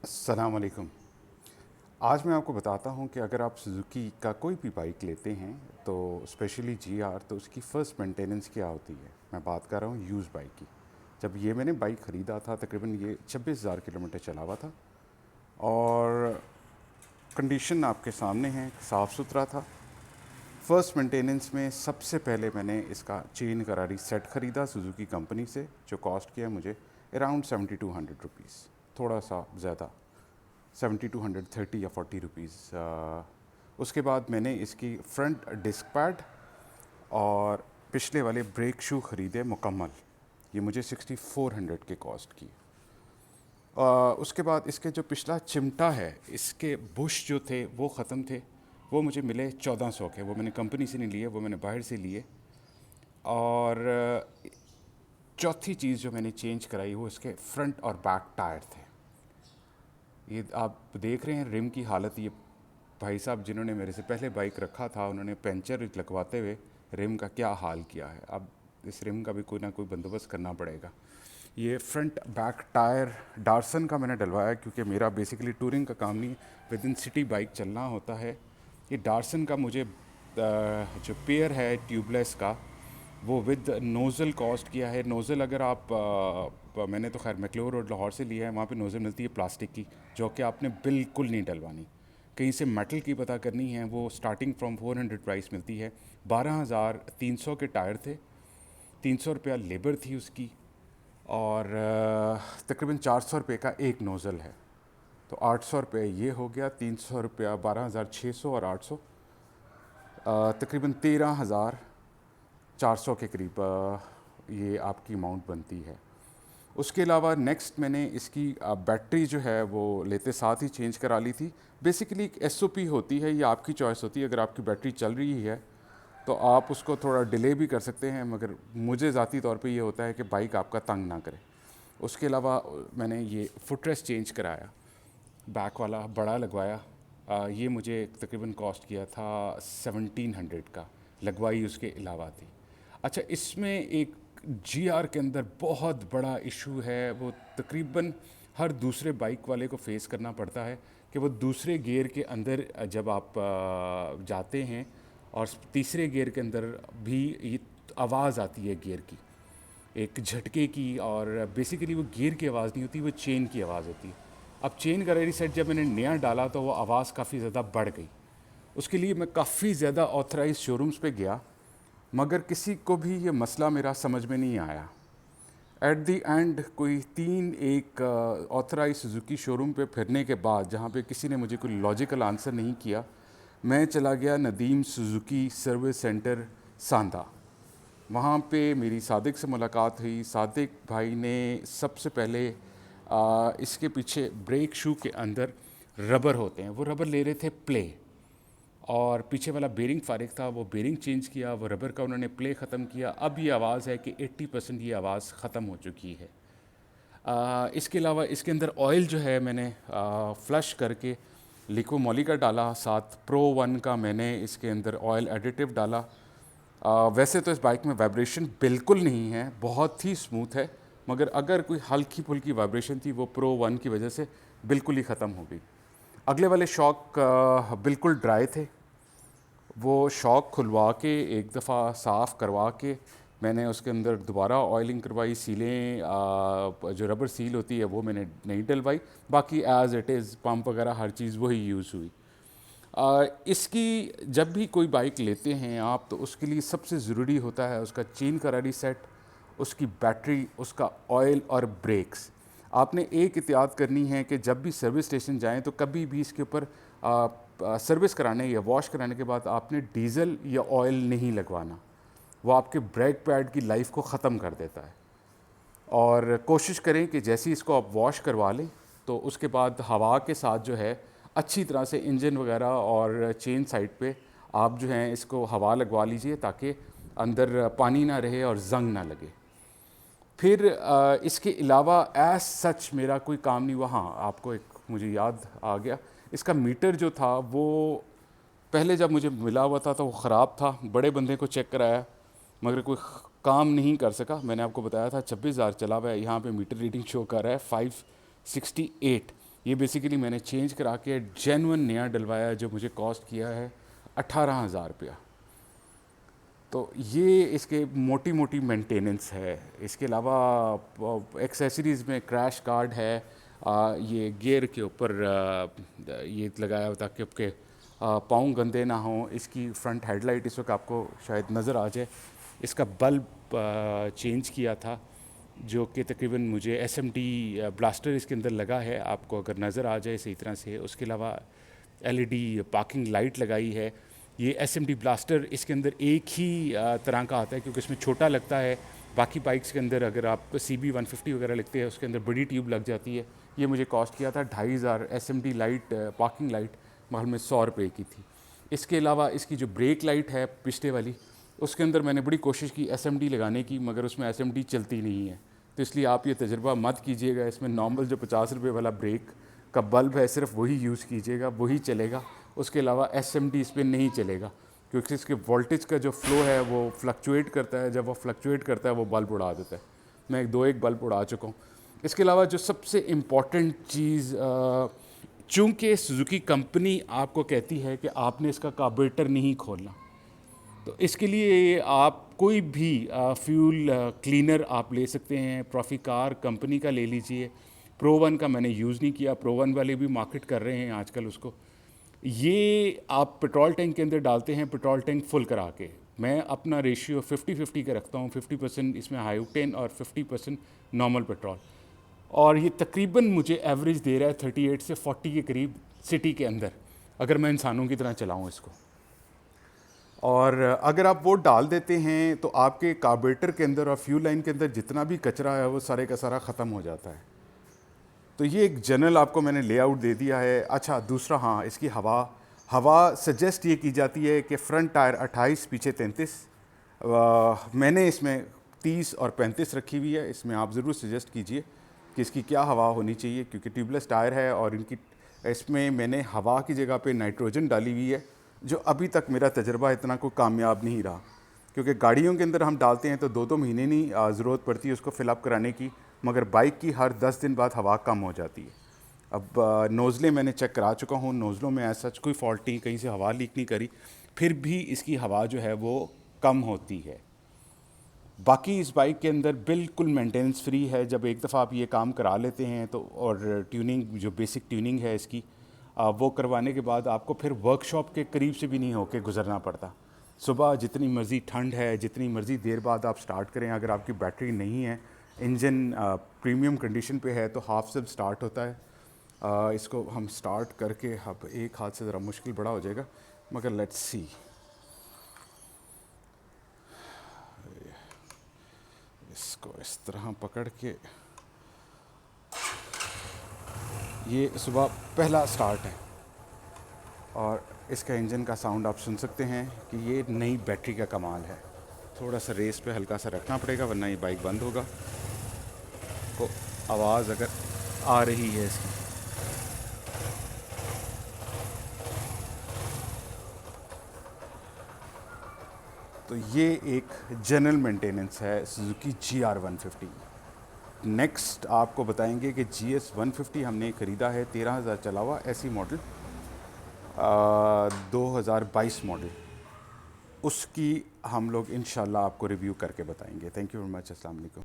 अस्सलाम वालेकुम। आज मैं आपको बताता हूँ कि अगर आप सुजुकी का कोई भी बाइक लेते हैं तो स्पेशली जीआर, तो उसकी फ़र्स्ट मेंटेनेंस क्या होती है। मैं बात कर रहा हूँ यूज़ बाइक की। जब ये मैंने बाइक ख़रीदा था तकरीबन ये 26,000 किलोमीटर चला हुआ था और कंडीशन आपके सामने है, साफ़ सुथरा था। फ़र्स्ट मेंटेनेंस में सबसे पहले मैंने इसका चेन करारी सेट ख़रीदा सुजुकी कंपनी से, जो कॉस्ट किया मुझे अराउंड 7200 रुपीज़, थोड़ा सा ज़्यादा, 7230 या 40 रुपीज़। उसके बाद मैंने इसकी फ्रंट डिस्क पैड और पिछले वाले ब्रेक शू ख़रीदे मुकम्मल। ये मुझे 6400 के कॉस्ट की। उसके बाद इसके जो पिछला चिमटा है, इसके बुश जो थे वो ख़त्म थे, वो मुझे मिले 1400 के। वो मैंने कंपनी से नहीं लिए, वो मैंने बाहर से लिए। और चौथी चीज़ जो मैंने चेंज कराई वो इसके फ्रंट और बैक टायर थे। ये आप देख रहे हैं रिम की हालत। ये भाई साहब जिन्होंने मेरे से पहले बाइक रखा था, उन्होंने पंचर लगवाते हुए रिम का क्या हाल किया है। अब इस रिम का भी कोई ना कोई बंदोबस्त करना पड़ेगा। ये फ्रंट बैक टायर डार्सन का मैंने डलवाया, क्योंकि मेरा बेसिकली टूरिंग का काम नहीं, विद इन सिटी बाइक चलना होता है। ये डार्सन का मुझे जो पेयर है ट्यूबलेस का, वो विद नोज़ल कॉस्ट किया है। नोज़ल अगर आप मैंने तो खैर मैक्लोर रोड लाहौर से लिया है, वहाँ पे नोज़ल मिलती है प्लास्टिक की, जो कि आपने बिल्कुल नहीं डलवानी। कहीं से मेटल की पता करनी है, वो स्टार्टिंग फ्रॉम 400 प्राइस मिलती है। 12,300 के टायर थे, 300 रुपया लेबर थी उसकी, और तकरीबन 400 रुपये का एक नोज़ल है। तो 800 रुपये ये हो गया, 300 रुपया, 12,600 और 800, तकरीबन 13,400 के करीब ये आपकी अमाउंट बनती है। उसके अलावा नेक्स्ट मैंने इसकी बैटरी जो है वो लेते साथ ही चेंज करा ली थी। बेसिकली एक एसओपी होती है, ये आपकी चॉइस होती है। अगर आपकी बैटरी चल रही है तो आप उसको थोड़ा डिले भी कर सकते हैं, मगर मुझे ज़ाती तौर पे ये होता है कि बाइक आपका तंग ना करे। उसके अलावा मैंने ये फुटरेस्ट चेंज कराया, बैक वाला बड़ा लगवाया। ये मुझे तकरीबन कॉस्ट किया था 1700 का, लगवाई उसके अलावा थी। अच्छा, इसमें एक जीआर के अंदर बहुत बड़ा इशू है, वो तकरीबन हर दूसरे बाइक वाले को फेस करना पड़ता है, कि वो दूसरे गियर के अंदर जब आप जाते हैं और तीसरे गियर के अंदर भी ये आवाज़ आती है गियर की, एक झटके की। और बेसिकली वो गियर की आवाज़ नहीं होती, वो चेन की आवाज़ होती है। अब चेन का रेडी सेट जब मैंने नया डाला तो वो आवाज़ काफ़ी ज़्यादा बढ़ गई। उसके लिए मैं काफ़ी ज़्यादा ऑथराइज शोरूम्स पे गया, मगर किसी को भी ये मसला मेरा समझ में नहीं आया। एट दी एंड कोई एक ऑथराइज सुजुकी शोरूम पे फिरने के बाद, जहाँ पे किसी ने मुझे कोई लॉजिकल आंसर नहीं किया, मैं चला गया नदीम सुजुकी सर्विस सेंटर सांदा। वहाँ पे मेरी सादिक से मुलाकात हुई। सादिक भाई ने सबसे पहले इसके पीछे ब्रेक शू के अंदर रबर होते हैं, वो रबर ले रहे थे प्ले, और पीछे वाला बेरिंग फारिग था, वो बेरिंग चेंज किया, वो रबर का उन्होंने प्ले ख़त्म किया। अब ये आवाज़ है कि 80% ये आवाज़ ख़त्म हो चुकी है। इसके अलावा इसके अंदर ऑयल जो है मैंने फ्लश करके लिको मोली का डाला, साथ प्रो 1 का मैंने इसके अंदर ऑयल एडिटिव डाला। वैसे तो इस बाइक में वाइब्रेशन बिल्कुल नहीं है, बहुत ही स्मूथ है, मगर अगर कोई हल्की फुल्की वाइब्रेशन थी वो प्रो 1 की वजह से बिल्कुल ही ख़त्म हो गई। अगले वाले शॉक बिल्कुल ड्राई थे, वो शॉक खुलवा के एक दफ़ा साफ़ करवा के मैंने उसके अंदर दोबारा ऑयलिंग करवाई। सीलें जो रबर सील होती है वो मैंने नहीं डलवाई, बाकी एज़ इट इज़ पंप वगैरह हर चीज़ वही यूज़ हुई। इसकी जब भी कोई बाइक लेते हैं आप, तो उसके लिए सबसे ज़रूरी होता है उसका चेन करारी सेट, उसकी बैटरी, उसका ऑयल और ब्रेक्स। आपने एक एहतियात करनी है कि जब भी सर्विस स्टेशन जाएं तो कभी भी इसके ऊपर सर्विस कराने या वॉश कराने के बाद आपने डीज़ल या ऑयल नहीं लगवाना, वो आपके ब्रेक पैड की लाइफ को ख़त्म कर देता है। और कोशिश करें कि जैसे ही इसको आप वॉश करवा लें तो उसके बाद हवा के साथ जो है अच्छी तरह से इंजन वगैरह और चेन साइड पे आप जो हैं इसको हवा लगवा लीजिए, ताकि अंदर पानी ना रहे और ज़ंग ना लगे। फिर इसके अलावा एज सच मेरा कोई काम नहीं हुआ। हाँ, आपको एक मुझे याद आ गया, इसका मीटर जो था वो पहले जब मुझे मिला हुआ था तो वो ख़राब था। बड़े बंदे को चेक कराया मगर कोई काम नहीं कर सका। मैंने आपको बताया था 26,000 चला हुआ है, यहाँ पे मीटर रीडिंग शो कर रहा है 568। ये बेसिकली मैंने चेंज करा के जेन्युइन नया डलवाया, जो मुझे कॉस्ट किया है 18,000 रुपया। तो ये इसके मोटी मोटी मेंटेनेंस है। इसके अलावा एक्सेसरीज़ में क्रैश गार्ड है, ये गियर के ऊपर ये लगाया हुआ ताकि आपके पाँव गंदे ना हों। इसकी फ्रंट हेडलाइट इस वक्त आपको शायद नज़र आ जाए। इसका बल्ब चेंज किया था, जो कि तकरीबन मुझे एसएमटी ब्लास्टर इसके अंदर लगा है, आपको अगर नज़र आ जाए सही तरह से। उसके अलावा एलईडी पार्किंग लाइट लगाई है। ये एसएमटी ब्लास्टर इसके अंदर एक ही तरह का आता है, क्योंकि इसमें छोटा लगता है। बाकी बाइक्स के अंदर अगर आप CB 150 वगैरह लिखते हैं, उसके अंदर बड़ी ट्यूब लग जाती है। ये मुझे कॉस्ट किया था 2,500। एसएमटी लाइट पार्किंग लाइट महल में 100 रुपये की थी। इसके अलावा इसकी जो ब्रेक लाइट है पिछले वाली, उसके अंदर मैंने बड़ी कोशिश की SMD लगाने की, मगर उसमें SMD चलती नहीं है। तो इसलिए आप ये तजुर्बा मत कीजिएगा। इसमें नॉर्मल जो 50 रुपये वाला ब्रेक का बल्ब है, सिर्फ वही यूज़ कीजिएगा, वही चलेगा। उसके अलावा SMD इस पर नहीं चलेगा, क्योंकि इसके वोल्टेज का जो फ्लो है वो फ्लक्चुएट करता है। जब वो फ्लक्चुएट करता है वो बल्ब उड़ा देता है। मैं एक बल्ब उड़ा चुका हूँ। इसके अलावा जो सबसे इम्पॉर्टेंट चीज़, चूँकि सुजुकी कंपनी आपको कहती है कि आपने इसका कार्बोरेटर नहीं खोलना, तो इसके लिए आप कोई भी फ्यूल क्लीनर आप ले सकते हैं। प्रॉफिकार कंपनी का ले लीजिए। Pro-1 का मैंने यूज़ नहीं किया, Pro-1 वाले भी मार्केट कर रहे हैं आजकल उसको। ये आप पेट्रोल टैंक के अंदर डालते हैं, पेट्रोल टैंक फुल करा के। मैं अपना रेशियो 50-50 का रखता हूँ, 50% इसमें हाई ऑक्टेन और 50% नॉर्मल पेट्रोल। और ये तकरीबन मुझे एवरेज दे रहा है 38 से 40 के करीब सिटी के अंदर, अगर मैं इंसानों की तरह चलाऊँ इसको। और अगर आप वो डाल देते हैं तो आपके कार्बोरेटर के अंदर और फ्यूल लाइन के अंदर जितना भी कचरा है वो सारे का सारा ख़त्म हो जाता है। तो ये एक जनरल आपको मैंने लेआउट दे दिया है। अच्छा, दूसरा, हाँ, इसकी हवा सजेस्ट ये की जाती है कि फ्रंट टायर 28, पीछे 33। मैंने इसमें 30 और 35 रखी हुई है। इसमें आप ज़रूर सजेस्ट कीजिए कि इसकी क्या हवा होनी चाहिए, क्योंकि ट्यूबलेस टायर है। और इसमें मैंने हवा की जगह पे नाइट्रोजन डाली हुई है, जो अभी तक मेरा तजर्बा इतना कोई कामयाब नहीं रहा। क्योंकि गाड़ियों के अंदर हम डालते हैं तो 2-2 महीने नहीं ज़रूरत पड़ती है उसको फिलअप कराने की, मगर बाइक की हर 10 दिन बाद हवा कम हो जाती है। अब नोज़लें मैंने चेक करा चुका हूँ, नोज़लों में ऐसा कोई फॉल्ट नहीं, कहीं से हवा लीक नहीं करी, फिर भी इसकी हवा जो है वो कम होती है। बाकी इस बाइक के अंदर बिल्कुल मेंटेनेंस फ्री है। जब एक दफ़ा आप ये काम करा लेते हैं तो, और ट्यूनिंग जो बेसिक ट्यूनिंग है इसकी, वो करवाने के बाद आपको फिर वर्कशॉप के करीब से भी नहीं होके गुजरना पड़ता। सुबह जितनी मर्ज़ी ठंड है, जितनी मर्ज़ी देर बाद आप स्टार्ट करें, अगर आपकी बैटरी नहीं है, इंजन प्रीमियम कंडीशन पे है, तो हाफ से स्टार्ट होता है। इसको हम स्टार्ट करके, अब एक हाथ से ज़रा मुश्किल बड़ा हो जाएगा, मगर लेट्स सी। इसको इस तरह पकड़ के, ये सुबह पहला स्टार्ट है और इसका इंजन का साउंड आप सुन सकते हैं कि ये नई बैटरी का कमाल है। थोड़ा सा रेस पे हल्का सा रखना पड़ेगा, वरना ये बाइक बंद होगा। तो आवाज़ अगर आ रही है इसकी, तो ये एक जनरल मेंटेनेंस है सुजुकी GR 150। नेक्स्ट आपको बताएंगे कि GS 150 हमने ख़रीदा है, 13,000 चला हुआ ऐसी मॉडल, 2022 मॉडल। उसकी हम लोग इंशाल्लाह आपको रिव्यू करके बताएंगे। Thank you very much. अस्सलाम वालेकुम।